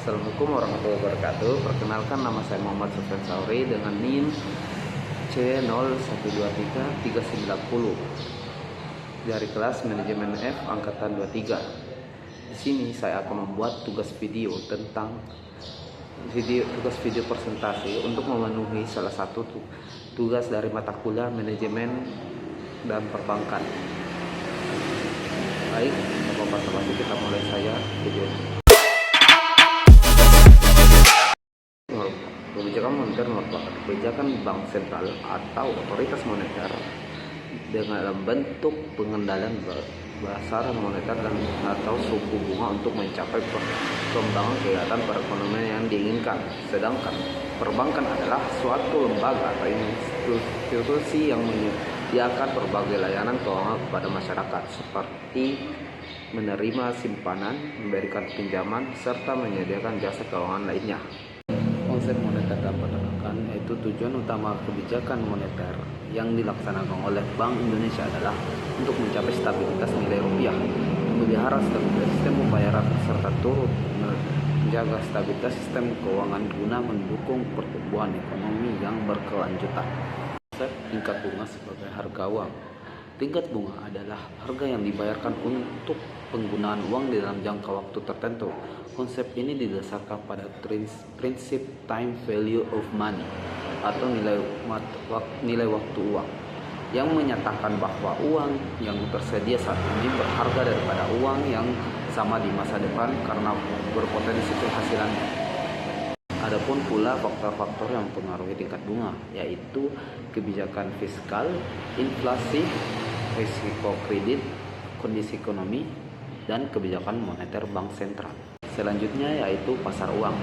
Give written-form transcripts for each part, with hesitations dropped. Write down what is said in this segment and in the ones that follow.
Assalamualaikum warahmatullahi wabarakatuh. Perkenalkan, nama saya Muhammad Sofyan Sauri dengan NIM C01233910 dari kelas Manajemen F angkatan 23. Di sini saya akan membuat tugas video presentasi untuk memenuhi salah satu tugas dari mata kuliah manajemen dan perbankan. Baik, tanpa basa-basi kita mulai saja video. Kebijakan moneter merupakan kebijakan bank sentral atau otoritas moneter dengan bentuk pengendalian besaran moneter dan atau suku bunga untuk mencapai perkembangan kegiatan perekonomian yang diinginkan. Sedangkan perbankan adalah suatu lembaga atau institusi yang menyediakan berbagai layanan keuangan kepada masyarakat seperti menerima simpanan, memberikan pinjaman, serta menyediakan jasa keuangan lainnya. Konsep moneter dapat diterangkan, yaitu tujuan utama kebijakan moneter yang dilaksanakan oleh Bank Indonesia adalah untuk mencapai stabilitas nilai rupiah, memelihara stabilitas sistem pembayaran, serta turut menjaga stabilitas sistem keuangan guna mendukung pertumbuhan ekonomi yang berkelanjutan. Konsep tingkat bunga sebagai harga uang. Tingkat bunga adalah harga yang dibayarkan untuk penggunaan uang di dalam jangka waktu tertentu. Konsep ini didasarkan pada prinsip time value of money atau nilai waktu uang, yang menyatakan bahwa uang yang tersedia saat ini berharga daripada uang yang sama di masa depan karena berpotensi penghasilannya. Adapun pula faktor-faktor yang mempengaruhi tingkat bunga, yaitu kebijakan fiskal, inflasi, risiko kredit, kondisi ekonomi, dan kebijakan moneter bank sentral. Selanjutnya yaitu pasar uang.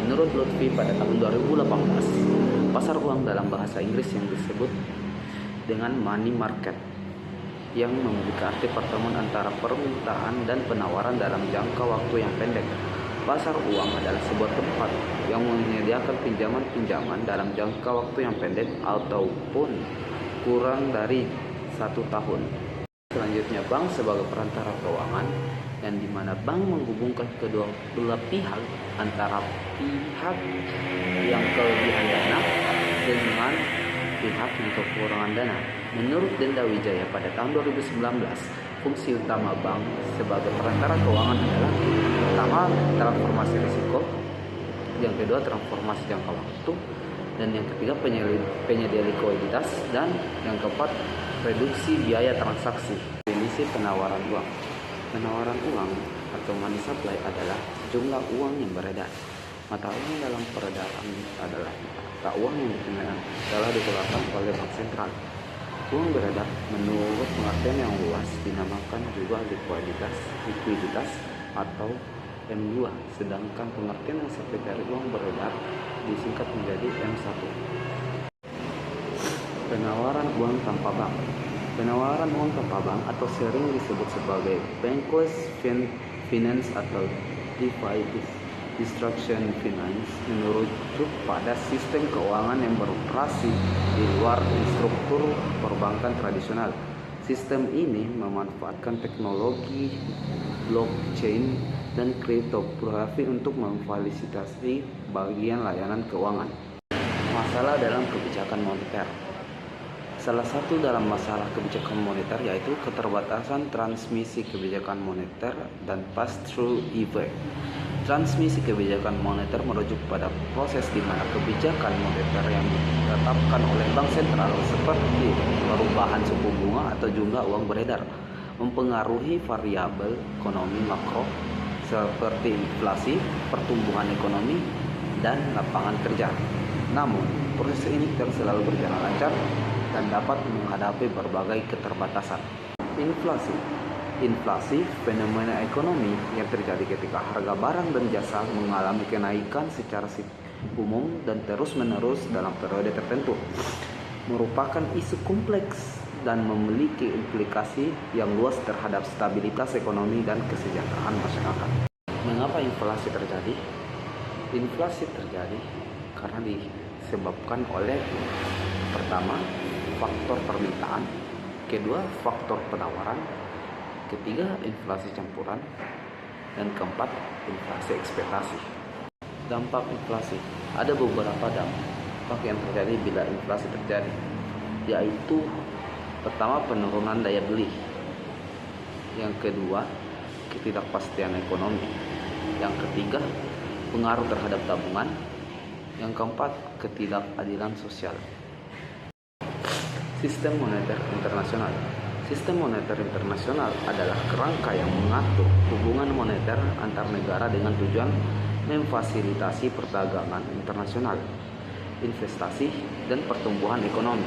Menurut Lutfi pada tahun 2018, pasar uang dalam bahasa Inggris yang disebut dengan money market, yang memiliki arti pertemuan antara permintaan dan penawaran dalam jangka waktu yang pendek. Pasar uang adalah sebuah tempat yang menyediakan pinjaman-pinjaman dalam jangka waktu yang pendek ataupun kurang dari 1 tahun. Selanjutnya, bank sebagai perantara keuangan, yang dimana bank menghubungkan kedua belah pihak antara pihak yang kelebihan dana dengan pihak yang kekurangan dana. Menurut Denda Wijaya pada tahun 2019, fungsi utama bank sebagai perantara keuangan adalah pertama, transformasi risiko, yang kedua transformasi jangka waktu, dan yang ketiga penyedia likuiditas, dan yang keempat reduksi biaya transaksi. Definisi penawaran uang. Penawaran uang atau money supply adalah jumlah uang yang beredar. Mata uang dalam peredaran adalah mata uang yang telah dikeluarkan oleh bank sentral. Uang beredar menurut pengertian yang luas dinamakan juga likuiditas atau M2, sedangkan pengertian yang sempit dari uang beredar disingkat menjadi M1. Penawaran uang tanpa bank. Penawaran uang tanpa bank atau sering disebut sebagai bankless finance atau DeFi Distraction Finance merujuk pada sistem keuangan yang beroperasi di luar struktur perbankan tradisional. Sistem ini memanfaatkan teknologi blockchain dan kriptografi untuk memfasilitasi bagian layanan keuangan. Masalah dalam kebijakan moneter. Salah satu dalam masalah kebijakan moneter yaitu keterbatasan transmisi kebijakan moneter dan pass-through effect. Transmisi kebijakan moneter merujuk pada proses di mana kebijakan moneter yang ditetapkan oleh bank sentral seperti perubahan suku bunga atau jumlah uang beredar mempengaruhi variabel ekonomi makro seperti inflasi, pertumbuhan ekonomi, dan lapangan kerja. Namun, proses ini tidak selalu berjalan lancar dan dapat menghadapi berbagai keterbatasan. Inflasi, fenomena ekonomi yang terjadi ketika harga barang dan jasa mengalami kenaikan secara umum dan terus-menerus dalam periode tertentu, merupakan isu kompleks dan memiliki implikasi yang luas terhadap stabilitas ekonomi dan kesejahteraan masyarakat. Mengapa inflasi terjadi? Inflasi terjadi karena disebabkan oleh pertama, faktor permintaan, kedua, faktor penawaran, ketiga, inflasi campuran, dan keempat, inflasi ekspektasi. Dampak inflasi. Ada beberapa dampak yang terjadi bila inflasi terjadi, yaitu pertama, penurunan daya beli. Yang kedua, ketidakpastian ekonomi. Yang ketiga, pengaruh terhadap tabungan. Yang keempat, ketidakadilan sosial. Sistem moneter internasional. Sistem moneter internasional adalah kerangka yang mengatur hubungan moneter antar negara dengan tujuan memfasilitasi perdagangan internasional, investasi, dan pertumbuhan ekonomi.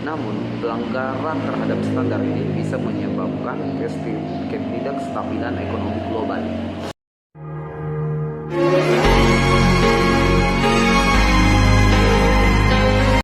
Namun, pelanggaran terhadap standar ini bisa menyebabkan ketidakstabilan ekonomi global.